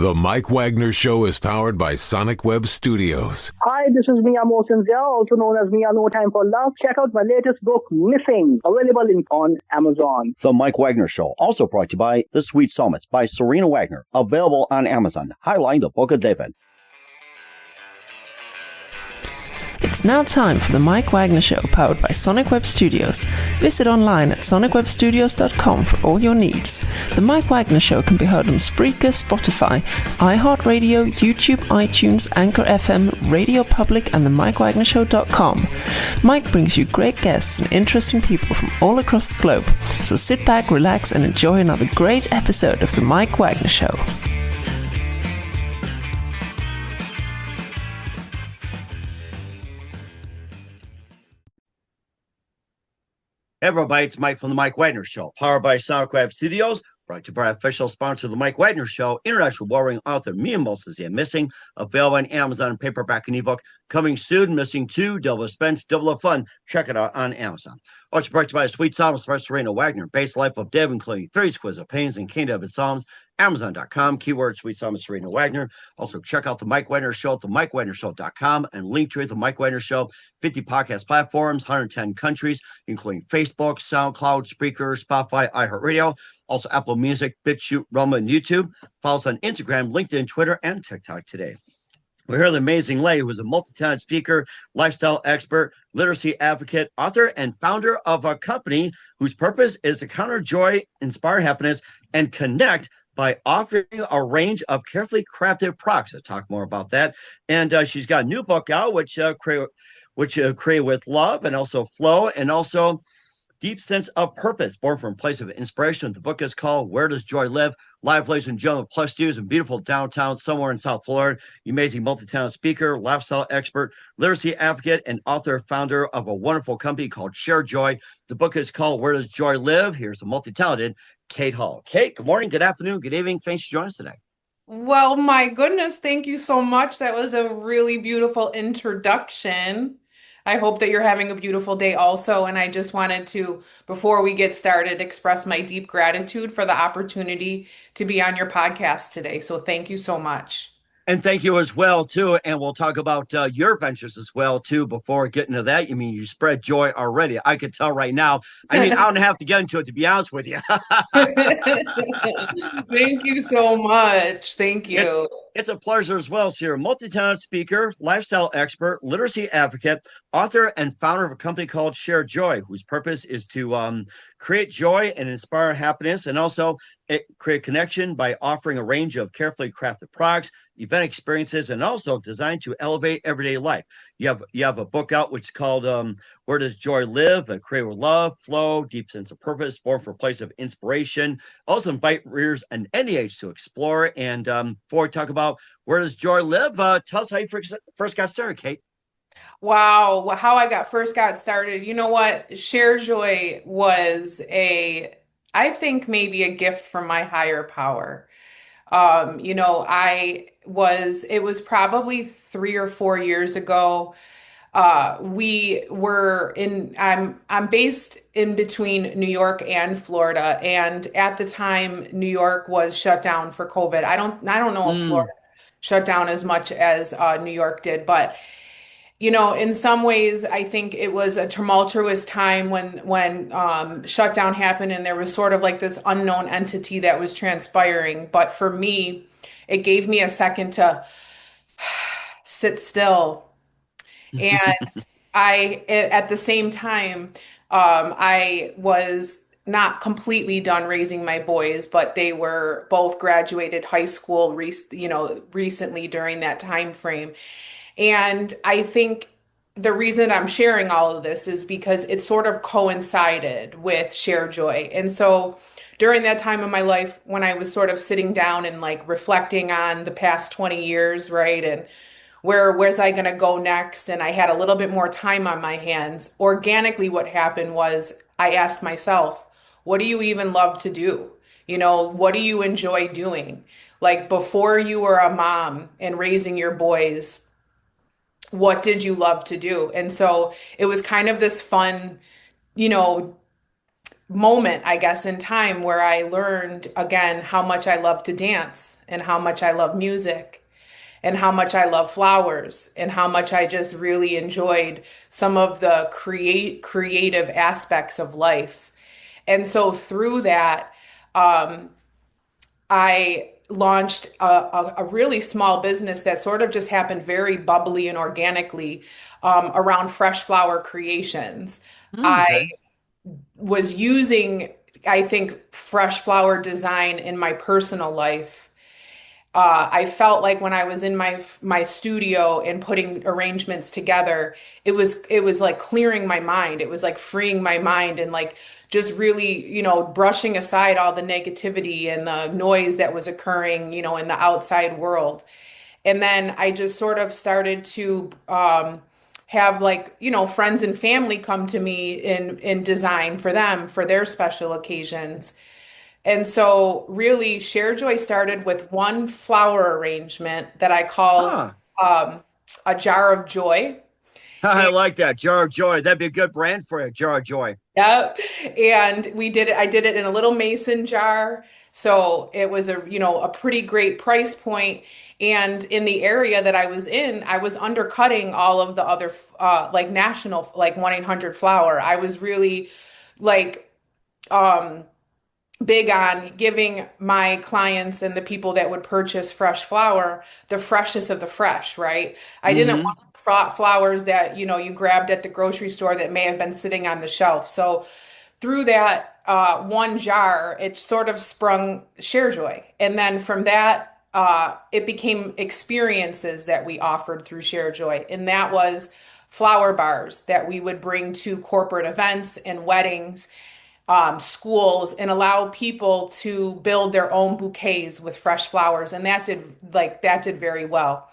The Mike Wagner Show is powered by Sonic Web Studios. Hi, this is Mia Mosinzia, also known as Mia No Time for Love. Check out my latest book, Missing, available on Amazon. The Mike Wagner Show, also brought to you by The Sweet Psalmist by Serena Wagner, available on Amazon, highlighting the Book of David. It's now time for the Mike Wagner Show, powered by Sonic Web Studios. Visit online at sonicwebstudios.com for all your needs. The Mike Wagner Show can be heard on Spreaker, Spotify, iHeartRadio, YouTube, iTunes, Anchor FM, Radio Public, and the MikeWagnerShow.com. Mike brings you great guests and interesting people from all across the globe. So sit back, relax, and enjoy another great episode of the Mike Wagner Show. Hey everybody, it's Mike from the Mike Wagner Show, powered by Sonic Web Studios, brought to you by our official sponsor of the Mike Wagner Show, international warring author Mia Mosinzia Missing, available on Amazon, paperback and ebook. Coming soon, Missing 2, Double Suspense, Double of Fun. Check it out on Amazon. Also brought to you by Sweet Psalmist by Serena Wagner, Base Life of David, including 30 exquisite pains and King David Psalms. Amazon.com, keyword Sweet Psalmist Serena Wagner. Also check out the Mike Wagner Show at the MikeWagnerShow.com and link to the Mike Wagner Show, 50 podcast platforms, 110 countries, including Facebook, SoundCloud, Spreaker, Spotify, iHeartRadio, also Apple Music, BitChute, Roma, and YouTube. Follow us on Instagram, LinkedIn, Twitter, and TikTok today. We're here with an amazing lady who is a multi-talented speaker, lifestyle expert, literacy advocate, author, and founder of a company whose purpose is to counter joy, inspire happiness, and connect by offering a range of carefully crafted products. I'll talk more about that. And she's got a new book out, which create with love and also flow, and also deep sense of purpose, born from a place of inspiration. The book is called Where Does Joy Live? Live, ladies and gentlemen, plus studios in beautiful downtown somewhere in South Florida. Amazing multi-talented speaker, lifestyle expert, literacy advocate, and author, founder of a wonderful company called Share Joy. The book is called Where Does Joy Live? Here's the multi-talented Kate Hall. Kate, good morning, good afternoon, good evening. Thanks for joining us today. Well, my goodness, thank you so much. That was a really beautiful introduction. I hope that you're having a beautiful day also. And I just wanted to, before we get started, express my deep gratitude for the opportunity to be on your podcast today. So thank you so much. And thank you as well, too. And we'll talk about your ventures as well, too, before getting to that. You mean you spread joy already. I could tell right now. I mean, I don't have to get into it, to be honest with you. Thank you so much. Thank you. It's a pleasure as well. So you're a multi-talented speaker, lifestyle expert, literacy advocate, author, and founder of a company called Share Joy, whose purpose is to create joy and inspire happiness, and also create connection by offering a range of carefully crafted products, event experiences, and also designed to elevate everyday life. You have a book out which is called Where Does Joy Live? Create with love, flow, deep sense of purpose, born from a place of inspiration. Also invite readers and any age to explore. And before we talk about Where Does Joy Live, tell us how you first got started, Kate. Wow, how I first got started. You know what? Share Joy was I think maybe a gift from my higher power. It was probably 3 or 4 years ago. I'm based in between New York and Florida. And at the time, New York was shut down for COVID. I don't know if Florida shut down as much as New York did, but in some ways, I think it was a tumultuous time when shutdown happened, and there was sort of like this unknown entity that was transpiring. But for me, it gave me a second to sit still. And at the same time, I was not completely done raising my boys, but they were both graduated high school, recently during that time frame. And I think the reason I'm sharing all of this is because it sort of coincided with Share Joy. And so during that time of my life, when I was sort of sitting down and like reflecting on the past 20 years, right? And where's I going to go next? And I had a little bit more time on my hands. Organically, what happened was I asked myself, what do you even love to do? What do you enjoy doing? Like before you were a mom and raising your boys, what did you love to do? And so it was kind of this fun, moment, I guess, in time where I learned again how much I love to dance and how much I love music and how much I love flowers and how much I just really enjoyed some of the creative aspects of life. And so through that, um, I launched a really small business that sort of just happened very bubbly and organically around fresh flower creations. I Okay. was using, I think, fresh flower design in my personal life. I felt like when I was in my studio and putting arrangements together, it was like clearing my mind. It was like freeing my mind and like just really, brushing aside all the negativity and the noise that was occurring, in the outside world. And then I just sort of started to have like, friends and family come to me in design for them for their special occasions. And so, really, Share Joy started with one flower arrangement that I called Huh. um, a jar of joy. I And, like that. Jar of Joy. That'd be a good brand for you, Jar of Joy. yep. And we did it. I did it in a little mason jar. So it was a pretty great price point. And in the area that I was in, I was undercutting all of the other like national, like 1-800 flower. I was really like um big on giving my clients and the people that would purchase fresh flower the freshest of the fresh, right? I didn't Mm-hmm. want flowers that, you grabbed at the grocery store that may have been sitting on the shelf. So through that one jar, it sort of sprung ShareJoy. And then from that, it became experiences that we offered through ShareJoy. And that was flower bars that we would bring to corporate events and weddings, schools, and allow people to build their own bouquets with fresh flowers. And that did very well.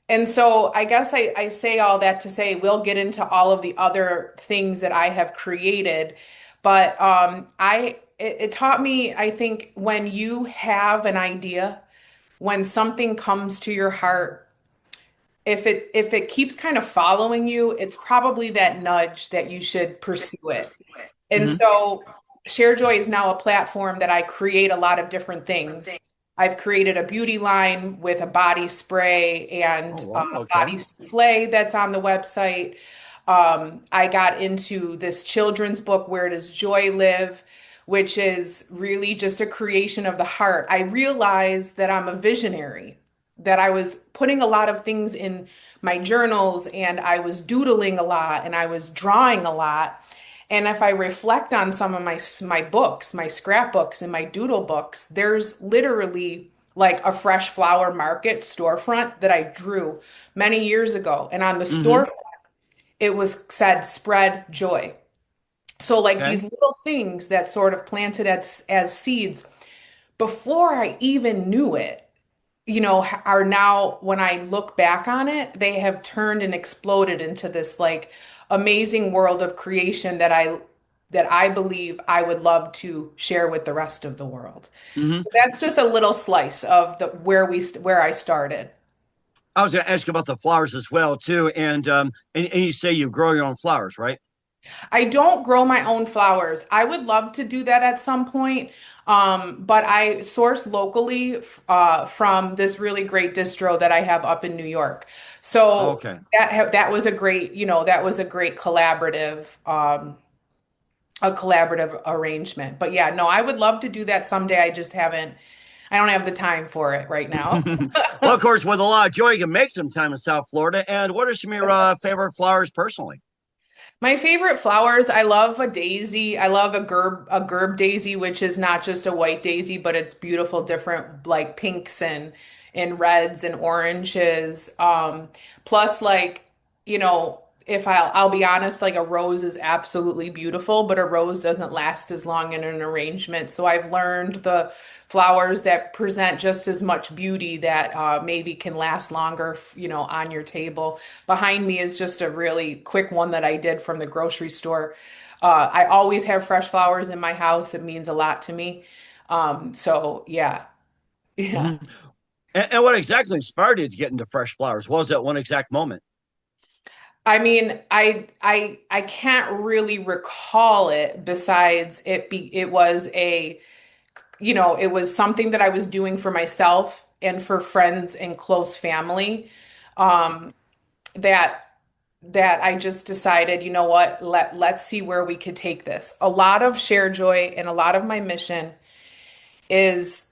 And so I guess I say all that to say we'll get into all of the other things that I have created. But it taught me, I think, when you have an idea, when something comes to your heart, if it keeps kind of following you, it's probably that nudge that you should pursue it. And Mm-hmm. so ShareJoy is now a platform that I create a lot of different things. I've created a beauty line with a body spray Oh and wow. a Okay. body souffle that's on the website. I got into this children's book, Where Does Joy Live, which is really just a creation of the heart. I realized that I'm a visionary, that I was putting a lot of things in my journals and I was doodling a lot and I was drawing a lot. And if I reflect on some of my books, my scrapbooks and my doodle books, there's literally like a fresh flower market storefront that I drew many years ago. And on the Mm-hmm. storefront, it was said spread joy. So like Okay. these little things that sort of planted as seeds before I even knew it, are now, when I look back on it, they have turned and exploded into this like amazing world of creation that I believe I would love to share with the rest of the world. Mm-hmm. So that's just a little slice of the where I started. I was going to ask you about the flowers as well too, and you say you grow your own flowers, right? I don't grow my own flowers. I would love to do that at some point, but I source locally from this really great distro that I have up in New York. So Okay. that was a great collaborative arrangement. But yeah, no, I would love to do that someday. I don't have the time for it right now. Well, of course, with a lot of joy, you can make some time in South Florida. And what are some of your favorite flowers personally? My favorite flowers, I love a daisy. I love a gerb daisy, which is not just a white daisy, but it's beautiful, different like pinks and reds and oranges. Plus like, if I'll be honest, like a rose is absolutely beautiful, but a rose doesn't last as long in an arrangement. So I've learned the flowers that present just as much beauty that maybe can last longer, on your table. Behind me is just a really quick one that I did from the grocery store. I always have fresh flowers in my house. It means a lot to me. So yeah, yeah. Mhm. And what exactly inspired you to get into fresh flowers? What was that one exact moment? I mean, I can't really recall it besides it was it was something that I was doing for myself and for friends and close family. Um, that that I just decided, you know what, let's see where we could take this. A lot of Share Joy and a lot of my mission is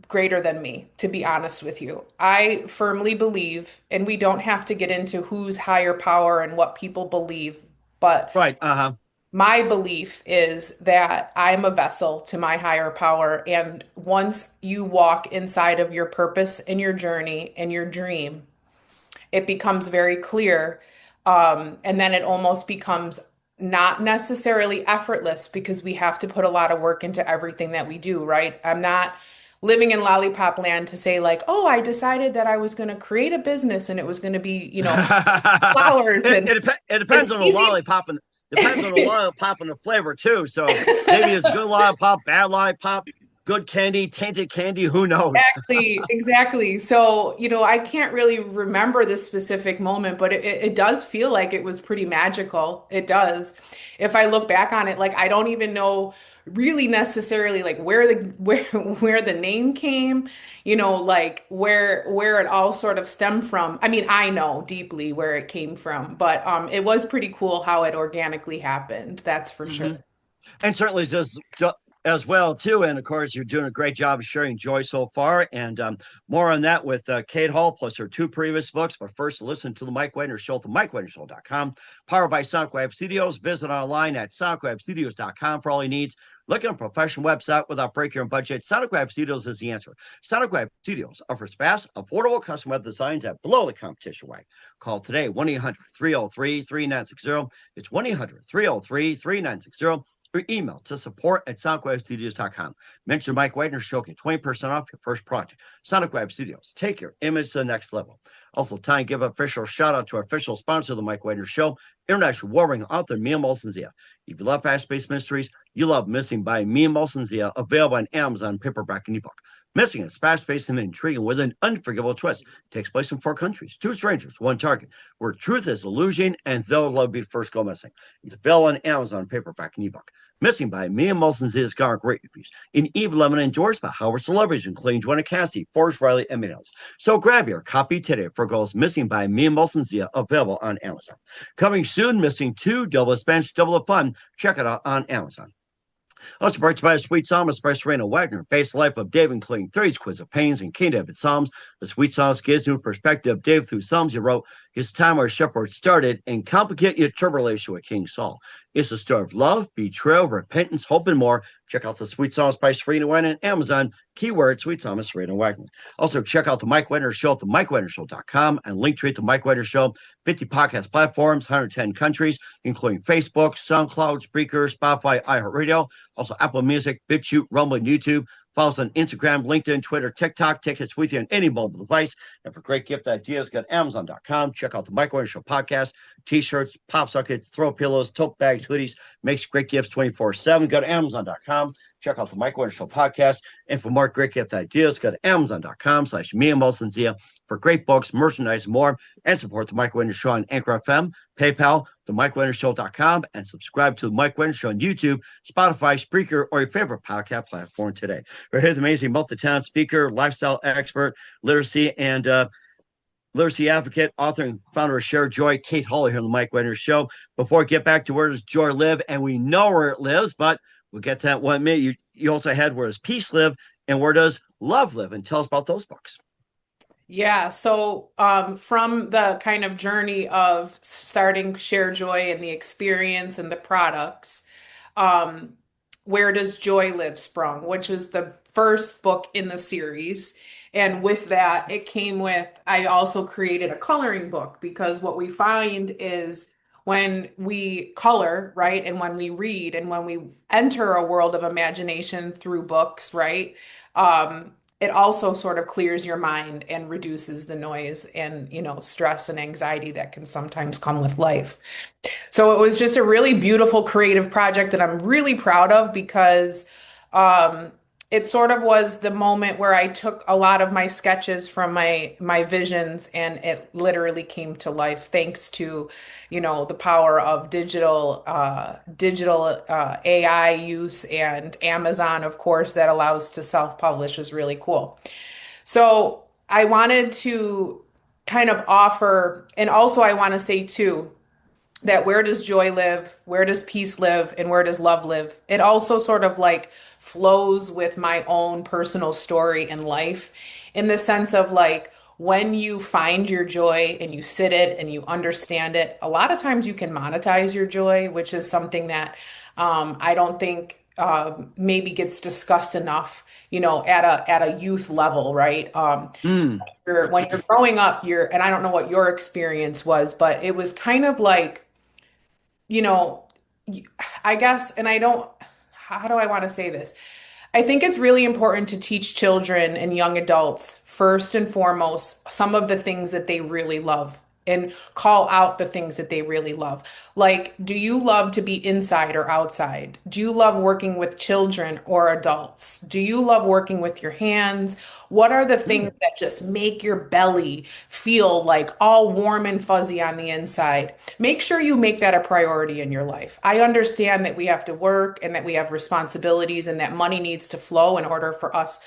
greater than me, to be honest with you. I firmly believe, and we don't have to get into who's higher power and what people believe, but Right. Uh-huh. my belief is that I'm a vessel to my higher power. And once you walk inside of your purpose and your journey and your dream, it becomes very clear. And then it almost becomes not necessarily effortless because we have to put a lot of work into everything that we do, right? I'm not living in lollipop land to say, like, oh, I decided that I was going to create a business and it was going to be, flowers and It depends it's on the easy. lollipop and depends on the lollipop and the flavor too. So maybe it's good lollipop, bad lollipop, good candy, tainted candy. Who knows? Exactly, exactly. So, I can't really remember this specific moment, but it does feel like it was pretty magical. It does. If I look back on it, like I don't even know really necessarily like where the name came, like where it all sort of stemmed from. I mean, I know deeply where it came from, but it was pretty cool how it organically happened. That's for sure. Hmm. And certainly just as well too. And of course, you're doing a great job of sharing joy so far. And more on that with Kate Hall, plus her two previous books. But first, listen to the Mike Wagner Show at the MikeWagnerShow.com. Powered by Sonic Web Studios. Visit online at SonicWebStudios.com for all your needs. Look at a professional website without breaking your budget. Sonic Web Studios is the answer. Sonic Web Studios offers fast, affordable custom web designs at below the competition rate. Call today 1-800-303-3960. It's 1-800-303-3960. Or email to support@sonicwebstudios.com. Mention Mike Wagner Show, get 20% off your first project. Sonic Web Studios, take your image to the next level. Also, time to give an official shout out to our official sponsor of the Mike Wagner Show, international warring author Mia Molson Zia. If you love fast-paced mysteries, you love Missing by Mia Molson Zia, available on Amazon, paperback, and ebook. Missing is fast-paced and intriguing with an unforgettable twist. It takes place in 4 countries, 2 strangers, 1 target, where truth is illusion and they'll love be the first go missing. It's available on Amazon, paperback, and ebook. Missing by Mia Molson Zia's garnered great reviews. In Eve Lemon endorsed by Howard celebrities, including Joanna Cassidy, Forrest Riley, and many others. So grab your copy today for Goes Missing by Mia Molson Zia, available on Amazon. Coming soon, Missing 2, Double Expense, Double the Fun. Check it out on Amazon. Also brought to you by Sweet Psalmist by Serena Wagner, based life of David, including 30 quiz of pains and King David Psalms. The Sweet Psalmist gives new perspective of David through Psalms he wrote his time where shepherd started and complicate your tribulation with King Saul. It's a story of love, betrayal, repentance, hope, and more. Check out the Sweet Psalms by Serena Wagner on Amazon. Keyword Sweet Psalmist Serena Wagner. Also, check out the Mike Wagner Show at the MikeWagnerShow.com and link to the Mike Wagner Show. 50 podcast platforms, 110 countries, including Facebook, SoundCloud, Spreaker, Spotify, iHeartRadio, also Apple Music, BitChute, Rumble, and YouTube. Follow us on Instagram, LinkedIn, Twitter, TikTok. Take us with you on any mobile device. And for great gift ideas, go to Amazon.com. Check out the Mike Wagner Show podcast, T-shirts, pop sockets, throw pillows, tote bags, hoodies. Makes great gifts 24/7. Go to Amazon.com. Check out the Mike Wagner Show podcast. And for more great gift ideas, go to Amazon.com/Mia Molson Zia for great books, merchandise, and more. And support the Mike Wagner Show on Anchor FM, PayPal, the MikeWagnerShow.com, and subscribe to the Mike Wagner Show on YouTube, Spotify, Spreaker, or your favorite podcast platform today. We're here with amazing multi-talent speaker, lifestyle expert, literacy advocate, author, and founder of Share Joy, Kate Hall, here on the Mike Wagner Show. Before we get back to where does joy live, and we know where it lives, but we'll get to that 1 minute. You also had where does peace live and where does love live, and tell us about those books. Yeah, so from the kind of journey of starting Share Joy and the experience and the products, Where Does Joy Live sprung, which was the first book in the series. And with that, I also created a coloring book because what we find is when we color, right, and when we read and when we enter a world of imagination through books, right, it also sort of clears your mind and reduces the noise and, stress and anxiety that can sometimes come with life. So it was just a really beautiful creative project that I'm really proud of because it sort of was the moment where I took a lot of my sketches from my visions and it literally came to life thanks to, the power of digital AI use and Amazon, of course, that allows to self-publish is really cool. So I wanted to kind of offer, and also I want to say too, that where does joy live, where does peace live, and where does love live? It also sort of like flows with my own personal story in life in the sense of like when you find your joy and you sit it and you understand it, a lot of times you can monetize your joy, which is something that I don't think maybe gets discussed enough, at a youth level, right? Mm. When you're growing up, and I don't know what your experience was, but it was kind of like you know, I guess, and I don't, how do I want to say this? I think it's really important to teach children and young adults, first and foremost, some of the things that they really love and call out the things that they really love. Like, do you love to be inside or outside? Do you love working with children or adults? Do you love working with your hands? What are the things that just make your belly feel like all warm and fuzzy on the inside? Make sure you make that a priority in your life. I understand that we have to work and that we have responsibilities and that money needs to flow in order for us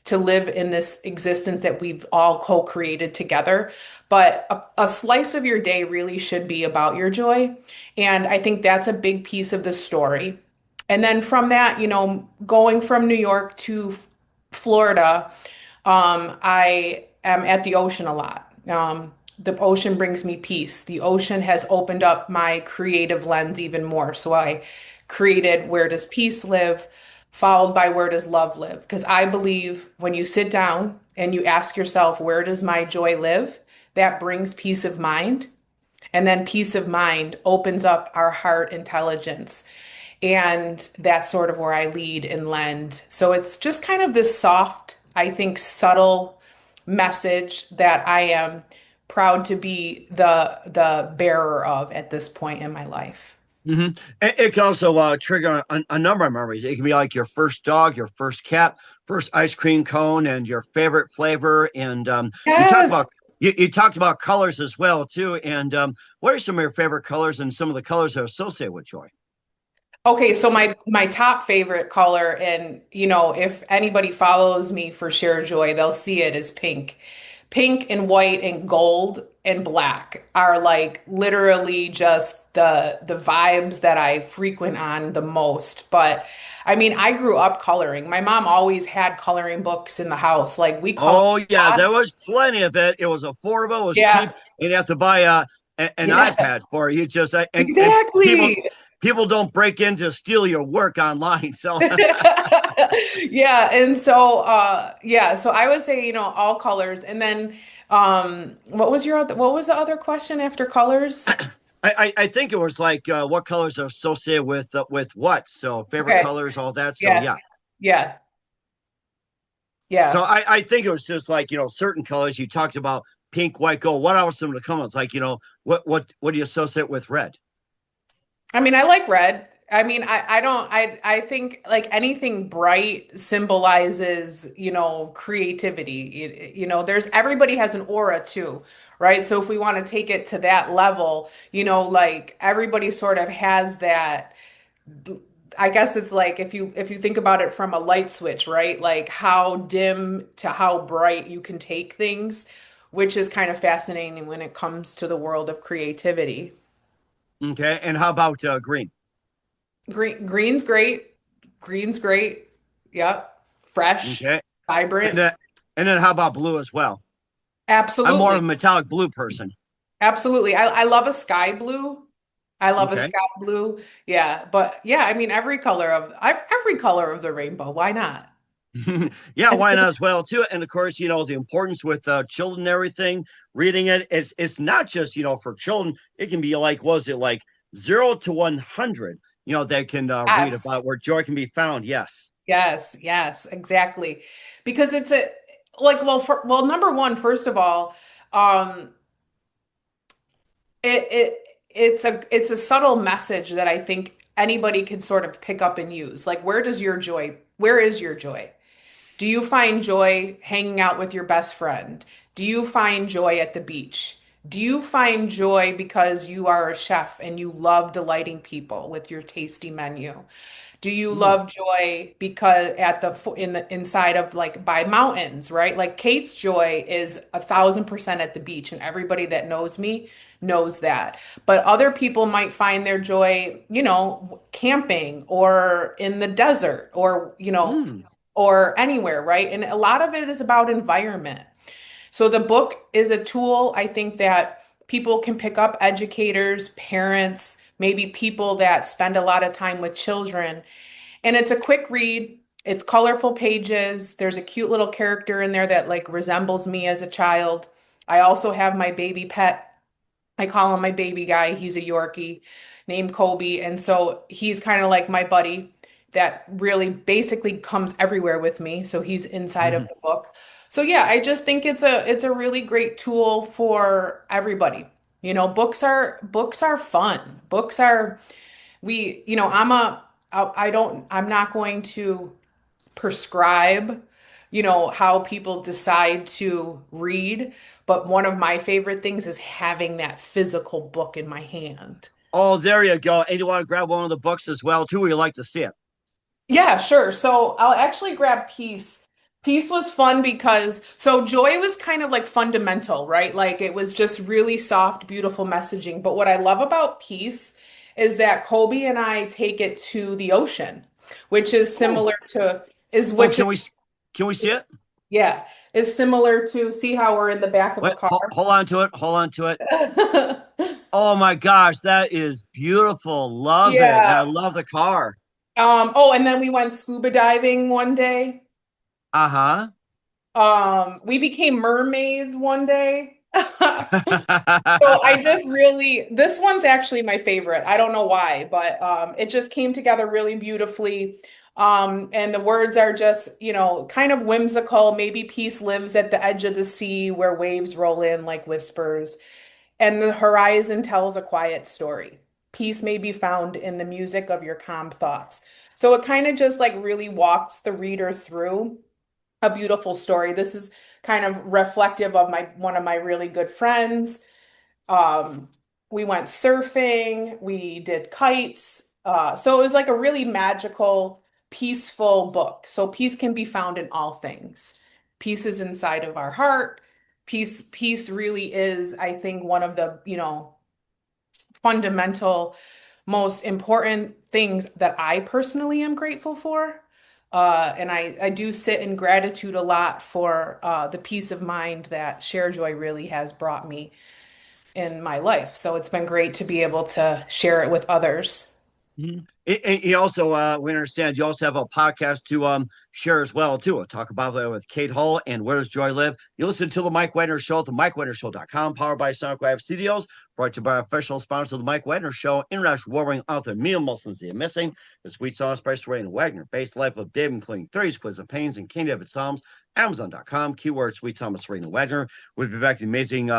to live in this existence that we've all co-created together. But a slice of your day really should be about your joy. And I think that's a big piece of the story. And then from that, going from New York to Florida, I am at the ocean a lot. The ocean brings me peace. The ocean has opened up my creative lens even more. So I created Where Does Peace Live, followed by Where Does Love Live? Because I believe when you sit down and you ask yourself, where does my joy live? That brings peace of mind. And then peace of mind opens up our heart intelligence. And that's sort of where I lead and lend. So it's just kind of this soft, I think, subtle message that I am proud to be the bearer of at this point in my life. hmm It can also trigger a number of memories. It can be like your first dog, your first cat, first ice cream cone, and your favorite flavor. And you talked Yes. about you talked about colors as well too. And what are some of your favorite colors and some of the colors that are associated with joy? Okay, so my top favorite color, and if anybody follows me for Share Joy, they'll see it as pink. Pink and white and gold and black are like literally just the vibes that I frequent on the most. But I mean, I grew up coloring. My mom always had coloring books in the house. Like we colored Oh a yeah, lot. there was plenty of it. It was affordable, it was Yeah, cheap, and you have to buy an yeah, iPad for it. You just and exactly. people don't break in to steal your work online. So Yeah, and so yeah, so I would say, all colors. And then what was the other question after colors? I think it was like what colors are associated with what. So favorite Okay. colors, all that. So Yeah. yeah. Yeah. So Yeah. I think it was just like certain colors. You talked about pink, white, gold. What else some of the comments? Like what do you associate with red? I mean, I like red. I mean, I don't I think like anything bright symbolizes, creativity. There's everybody has an aura too, right? So if we want to take it to that level, like everybody sort of has that. I guess it's like if you think about it from a light switch, right? Like how dim to how bright you can take things, which is kind of fascinating when it comes to the world of creativity. Okay, and how about green? Green's great. Green's great. Yep. Fresh, Okay, and vibrant. then how about blue as well? I'm more of Absolutely. a metallic blue person. Absolutely. I love a sky blue. I love a Okay. sky blue. Yeah, but yeah, I mean every color of the rainbow. Why not? Yeah, why not as well too? And of course, the importance with children and everything. Reading it's not just for children. It can be like was it like 0 to 100? They can read Yes. about where joy can be found. Yes. Yes, yes, exactly. Because it's a like well, number one, first of all, um it's a subtle message that I think anybody can sort of pick up and use. Like where is your joy? Do you find joy hanging out with your best friend? Do you find joy at the beach? Do you find joy because you are a chef and you love delighting people with your tasty menu? Do you love joy because at in the inside of like by mountains, right? Like Kate's joy is 1,000% at the beach, and everybody that knows me knows that. But other people might find their joy, camping or in the desert or, or anywhere, right? And a lot of it is about environment. So the book is a tool, I think, that people can pick up, educators, parents, maybe people that spend a lot of time with children. And it's a quick read. It's colorful pages. There's a cute little character in there that like resembles me as a child. I also have my baby pet. I call him my baby guy. He's a Yorkie named Kobe. And so he's kind of like my buddy that really basically comes everywhere with me. So he's inside of the book. So yeah, I just think it's a really great tool for everybody. Books are fun. Books are I'm not going to prescribe, how people decide to read, but one of my favorite things is having that physical book in my hand. Oh, there you go. And you want to grab one of the books as well, too, or you like to see it? Yeah, sure. So I'll actually grab Peace. Peace was fun because Joy was kind of like fundamental, right? Like it was just really soft, beautiful messaging. But what I love about Peace is that Kobe and I take it to the ocean, which is similar to can we see it? Yeah, is similar to see how we're in the back of a car. Hold on to it. Oh my gosh, that is beautiful. Love it. I love the car. And then we went scuba diving one day. We became mermaids one day. So this one's actually my favorite. I don't know why, but it just came together really beautifully. And the words are just, kind of whimsical. Maybe peace lives at the edge of the sea where waves roll in like whispers, and the horizon tells a quiet story. Peace may be found in the music of your calm thoughts. So it kind of just like really walks the reader through a beautiful story. This is kind of reflective of one of my really good friends. We went surfing, we did kites. So it was like a really magical, peaceful book. So peace can be found in all things. Peace is inside of our heart. Peace really is, I think, one of the, fundamental, most important things that I personally am grateful for. And I do sit in gratitude a lot for the peace of mind that ShareJoy really has brought me in my life. So it's been great to be able to share it with others. You also, we understand you also have a podcast to share as well, too. We'll talk about that with Kate Hull and Where Does Joy Live? You listen to The Mike Wagner Show at the MikeWagnerShow.com, powered by Sonic Web Studios, brought to you by official sponsor of The Mike Wagner Show, international warring author Mia Molson's The Missing, the Sweet Songs by Serena Wagner, based life of Dave, including 30s, Quiz of Pains, and King David Psalms, Amazon.com, keyword Sweet Song of Serena Wagner. We'll be back to the amazing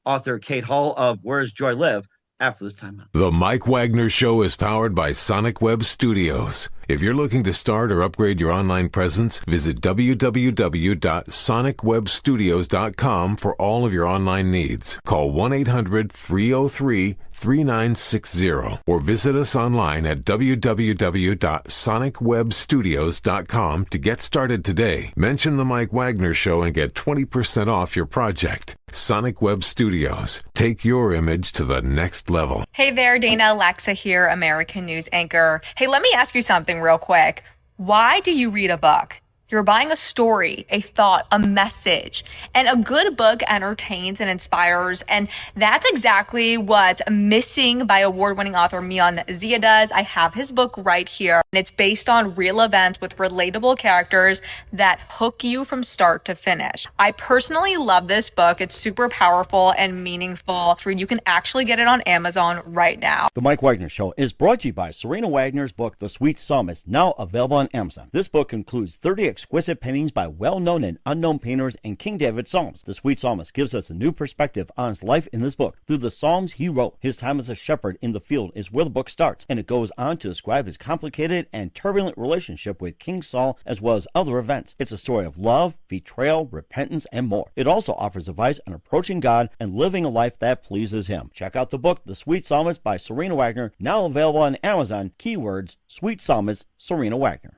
author Kate Hull of Where Does Joy Live? After this time. The Mike Wagner Show is powered by Sonic Web Studios. If you're looking to start or upgrade your online presence, visit www.sonicwebstudios.com for all of your online needs. Call 1-800-303-3960 or visit us online at www.sonicwebstudios.com to get started today. Mention The Mike Wagner Show and get 20% off your project. Sonic Web Studios. Take your image to the next level. Hey there, Dana Alexa here, American News anchor. Hey, let me ask you something real quick. Why do you read a book? You're buying a story, a thought, a message. And a good book entertains and inspires. And that's exactly what Missing by award-winning author Mian Zia does. I have his book right here. And it's based on real events with relatable characters that hook you from start to finish. I personally love this book. It's super powerful and meaningful. You can actually get it on Amazon right now. The Mike Wagner Show is brought to you by Serena Wagner's book, The Sweet Psalmist, now available on Amazon. This book includes 30 exquisite paintings by well-known and unknown painters and King David's Psalms. The Sweet Psalmist gives us a new perspective on his life in this book through the Psalms he wrote. His time as a shepherd in the field is where the book starts, and it goes on to describe his complicated and turbulent relationship with King Saul as well as other events. It's a story of love, betrayal, repentance, and more. It also offers advice on approaching God and living a life that pleases him. Check out the book, The Sweet Psalmist by Serena Wagner, now available on Amazon. Keywords, Sweet Psalmist, Serena Wagner.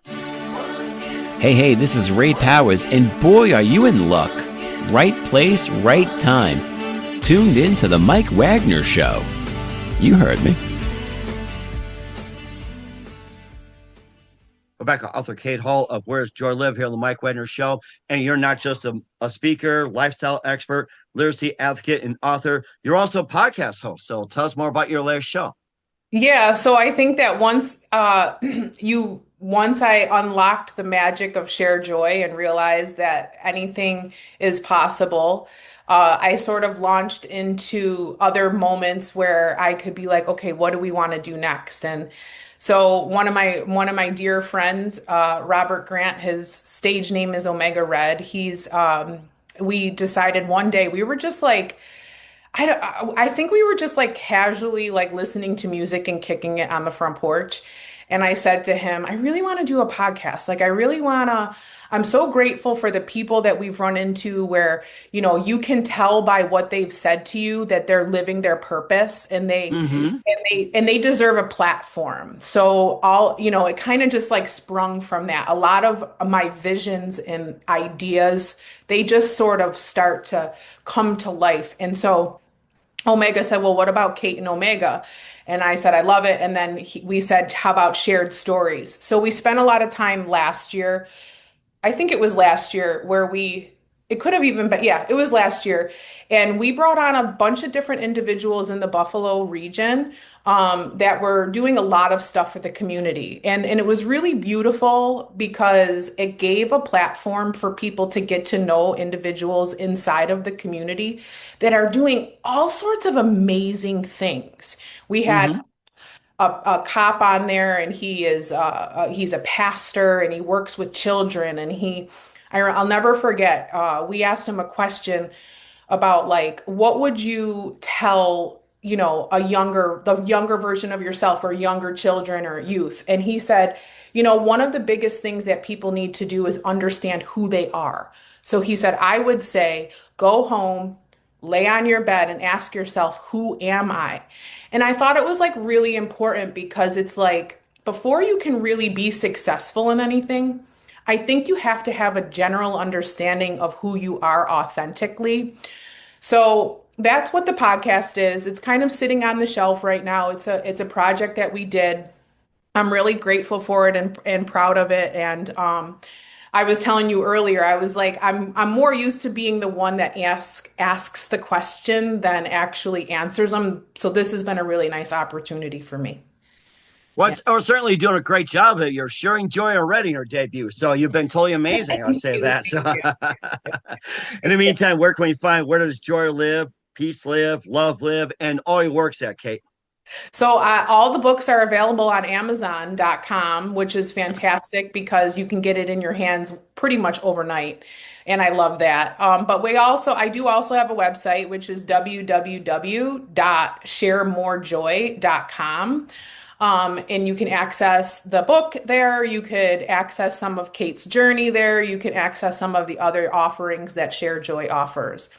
Hey, this is Ray Powers, and boy, are you in luck. Right place, right time. Tuned in to the Mike Wagner Show. You heard me. Rebecca, author Kate Hall of Where's Joy Live here on the Mike Wagner Show. And you're not just a speaker, lifestyle expert, literacy advocate, and author. You're also a podcast host. So tell us more about your latest show. Yeah, so I think that once I unlocked the magic of share joy and realized that anything is possible, I sort of launched into other moments where I could be like, okay, what do we want to do next? And so one of my dear friends, Robert Grant, his stage name is Omega Red. We decided one day we were just like, I think we were just like casually like listening to music and kicking it on the front porch. And I said to him, I really want to do a podcast. Like, I'm so grateful for the people that we've run into where, you can tell by what they've said to you that they're living their purpose and they deserve a platform. So it kind of just like sprung from that. A lot of my visions and ideas, they just sort of start to come to life. And so Omega said, well, what about Kate and Omega? And I said, I love it. And then we said, how about shared stories? So we spent a lot of time last year. I think it was last year it could have even been, yeah, it was last year. And we brought on a bunch of different individuals in the Buffalo region that were doing a lot of stuff for the community. And it was really beautiful because it gave a platform for people to get to know individuals inside of the community that are doing all sorts of amazing things. We had a cop on there, and he's a pastor, and he works with children, and I'll never forget, we asked him a question about like, what would you tell, the younger version of yourself or younger children or youth? And he said, one of the biggest things that people need to do is understand who they are. So he said, I would say, go home, lay on your bed and ask yourself, who am I? And I thought it was like really important because it's like, before you can really be successful in anything, I think you have to have a general understanding of who you are authentically. So that's what the podcast is. It's kind of sitting on the shelf right now. It's a project that we did. I'm really grateful for it and proud of it. And I was telling you earlier, I was like, I'm more used to being the one that asks the question than actually answers them. So this has been a really nice opportunity for me. We're certainly doing a great job. You're sharing joy already in your debut. So you've been totally amazing. I'll say that. So in the meantime, where can we find, where does joy live, peace live, love live, and all your works at, Kate? So all the books are available on Amazon.com, which is fantastic because you can get it in your hands pretty much overnight. And I love that. But I do also have a website, which is www.sharemorejoy.com. And you can access the book there. You could access some of Kate's journey there. You can access some of the other offerings that Share Joy offers.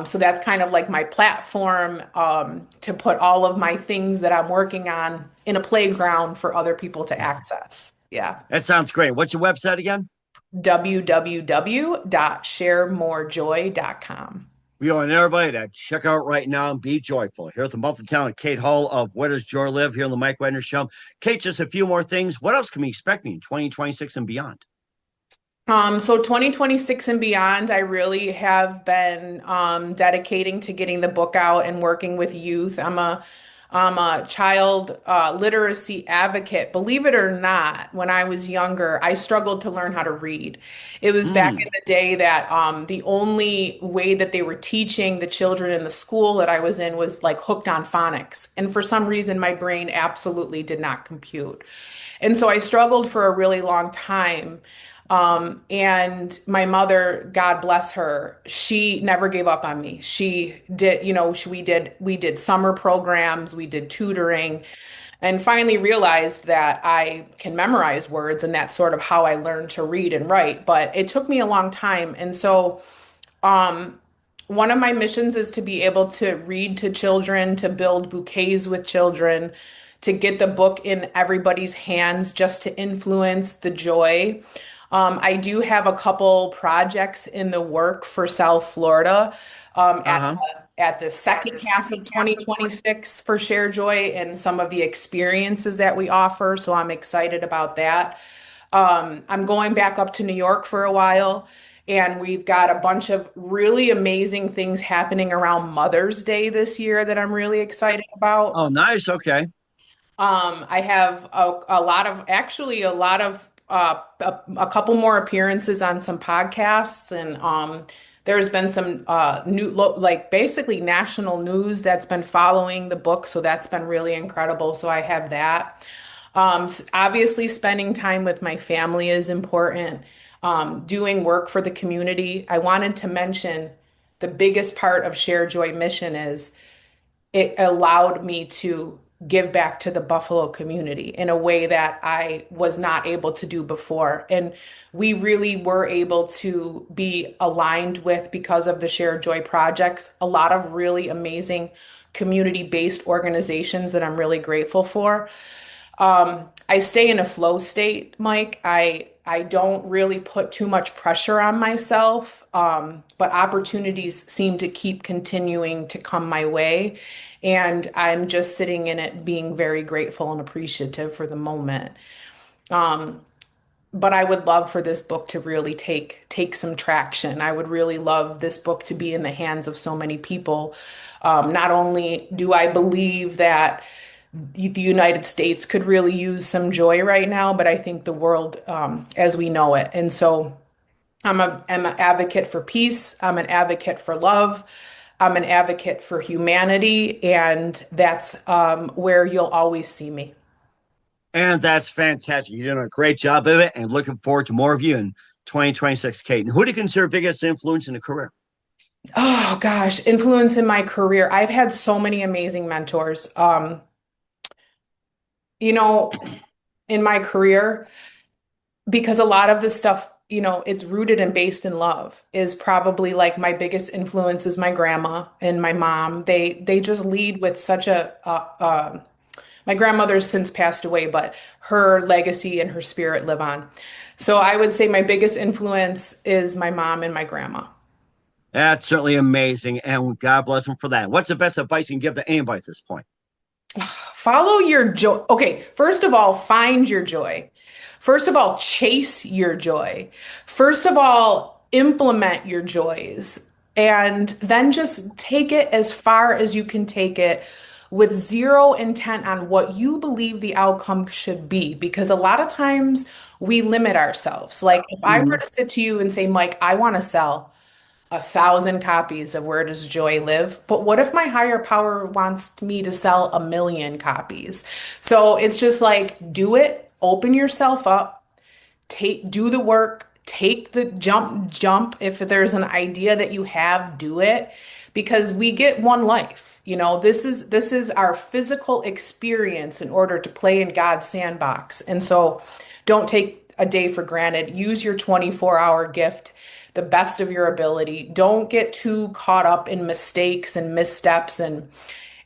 So that's kind of like my platform to put all of my things that I'm working on in a playground for other people to access. Yeah. That sounds great. What's your website again? www.sharemorejoy.com. We want everybody to check out right now and be joyful. Here at the multi-talented Kate Hall of Where Does Joy Live here on the Mike Wagner Show. Kate, just a few more things. What else can we expect in 2026 and beyond? So 2026 and beyond, I really have been dedicating to getting the book out and working with youth. I'm a child literacy advocate. Believe it or not, when I was younger, I struggled to learn how to read. It was back in the day that the only way that they were teaching the children in the school that I was in was like hooked on phonics. And for some reason, my brain absolutely did not compute. And so I struggled for a really long time. And my mother, God bless her, she never gave up on me. She did, we did summer programs, we did tutoring, and finally realized that I can memorize words, and that's sort of how I learned to read and write. But it took me a long time. And so, um, one of my missions is to be able to read to children, to build bouquets with children, to get the book in everybody's hands, just to influence the joy. I do have a couple projects in the work for South Florida, Uh-huh. at the second half of 2026 for Share Joy and some of the experiences that we offer. So I'm excited about that. I'm going back up to New York for a while, and we've got a bunch of really amazing things happening around Mother's Day this year that I'm really excited about. Oh, nice. Okay. I have a lot of a couple more appearances on some podcasts, and there's been some like basically national news that's been following the book, so that's been really incredible. So I have that. Obviously, spending time with my family is important. Doing work for the community. I wanted to mention the biggest part of Share Joy mission is it allowed me to give back to the Buffalo community in a way that I was not able to do before. And we really were able to be aligned with, because of the Share Joy projects, a lot of really amazing community-based organizations that I'm really grateful for. I stay in a flow state, Mike. I don't really put too much pressure on myself, but opportunities seem to keep continuing to come my way. And I'm just sitting in it, being very grateful and appreciative for the moment. But I would love for this book to really take some traction. I would really love this book to be in the hands of so many people. Not only do I believe that the United States could really use some joy right now, but I think the world as we know it. And so I'm an advocate for peace. I'm an advocate for love. I'm an advocate for humanity. And that's where you'll always see me. And that's fantastic. You're doing a great job of it, and looking forward to more of you in 2026, Kate. And who do you consider biggest influence in the career? Oh gosh, influence in my career. I've had so many amazing mentors. You know, in my career, because a lot of this stuff, it's rooted and based in love, is probably like my biggest influence is my grandma and my mom. They just lead with such my grandmother's since passed away, but her legacy and her spirit live on. So I would say my biggest influence is my mom and my grandma. That's certainly amazing, and God bless them for that. What's the best advice you can give to anybody at this point? Follow your joy. Okay, first of all, find your joy. First of all, chase your joy. First of all, implement your joys. And then just take it as far as you can take it with zero intent on what you believe the outcome should be. Because a lot of times we limit ourselves. Like if I were to sit to you and say, Mike, I want to sell 1,000 copies of Where Does Joy Live? But what if my higher power wants me to sell 1,000,000 copies? So it's just like, do it, open yourself up, do the work, take the jump. If there's an idea that you have, do it, because we get one life. This is our physical experience in order to play in God's sandbox. And so don't take a day for granted. Use your 24-hour gift the best of your ability. Don't get too caught up in mistakes and missteps. And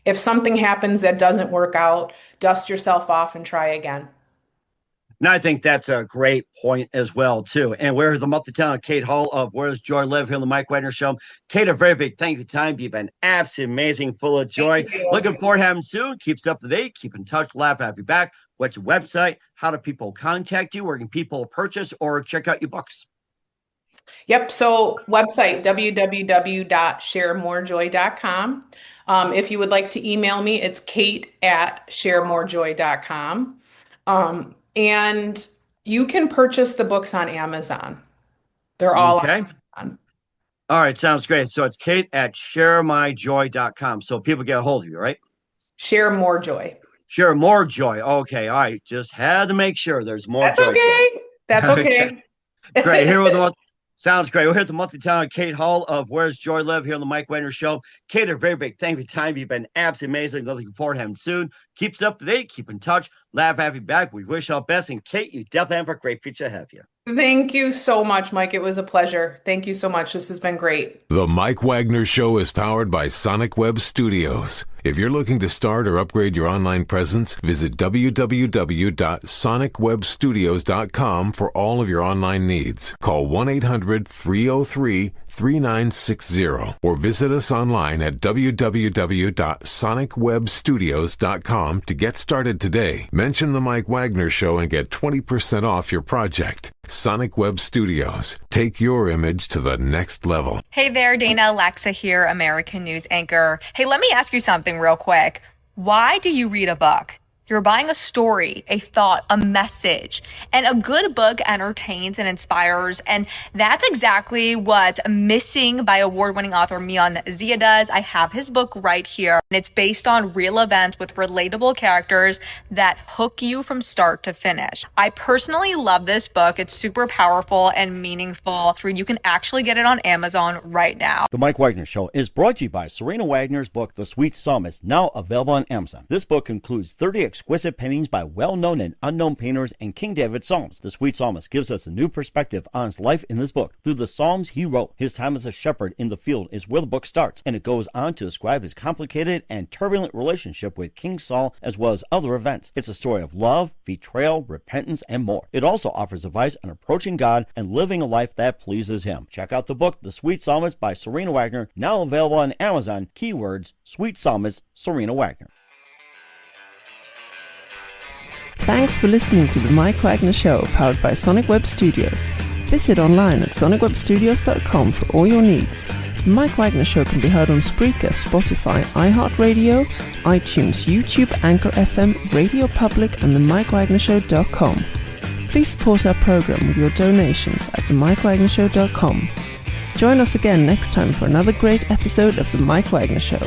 if something happens that doesn't work out, dust yourself off and try again. And I think that's a great point as well, too. And we're the multi-talented Kate Hall of Where Does Joy Live here on the Mike Wagner Show. Kate, a very big thank you for time. You've been absolutely amazing, full of joy. Looking forward to having you soon. Keep us up to date. Keep in touch. Laugh, have you back. What's your website? How do people contact you? Where can people purchase or check out your books? Yep. So website, www.sharemorejoy.com. If you would like to email me, it's kate@sharemorejoy.com. And you can purchase the books on Amazon. They're all okay. on Amazon. All right. Sounds great. So it's kate@sharemyjoy.com. So people get a hold of you, right? Share More Joy. Share More Joy. Okay. All right. Just had to make sure there's more That's joy. okay. That's okay. Great. Here with the month. Sounds great. We're here at the monthly town, Kate Hall of Where's Joy Live here on the Mike Wagner Show. Kate, a very big thank you for your time. You've been absolutely amazing. Looking forward to having you soon. Keep us up to date. Keep in touch. Laugh, have you back. We wish you all best. And Kate, you definitely have a great future ahead of you. Thank you so much, Mike. It was a pleasure. Thank you so much. This has been great. The Mike Wagner Show is powered by Sonic Web Studios. If you're looking to start or upgrade your online presence, visit www.sonicwebstudios.com for all of your online needs. Call 1-800-303-3960 or visit us online at www.sonicwebstudios.com to get started today. Mention the Mike Wagner Show and get 20% off your project. Sonic Web Studios. Take your image to the next level. Hey there, Dana Alexa here, American News anchor. Hey, let me ask you something real quick. Why do you read a book? You're buying a story, a thought, a message. And a good book entertains and inspires. And that's exactly what Missing by award-winning author Mian Zia does. I have his book right here. And it's based on real events with relatable characters that hook you from start to finish. I personally love this book. It's super powerful and meaningful. You can actually get it on Amazon right now. The Mike Wagner Show is brought to you by Serena Wagner's book, The Sweet Psalmist, now available on Amazon. This book includes 30 exquisite paintings by well-known and unknown painters and King David Psalms. The Sweet Psalmist gives us a new perspective on his life in this book through the Psalms he wrote. His time as a shepherd in the field is where the book starts, and it goes on to describe his complicated and turbulent relationship with King Saul as well as other events. It's a story of love, betrayal, repentance, and more. It also offers advice on approaching God and living a life that pleases him. Check out the book, The Sweet Psalmist by Serena Wagner, now available on Amazon. Keywords, Sweet Psalmist, Serena Wagner. Thanks for listening to the Mike Wagner Show, powered by Sonic Web Studios. Visit online at sonicwebstudios.com for all your needs. The Mike Wagner Show can be heard on Spreaker, Spotify, iHeartRadio, iTunes, YouTube, Anchor FM, Radio Public, and themikewagnershow.com. Please support our program with your donations at themikewagnershow.com. Join us again next time for another great episode of The Mike Wagner Show.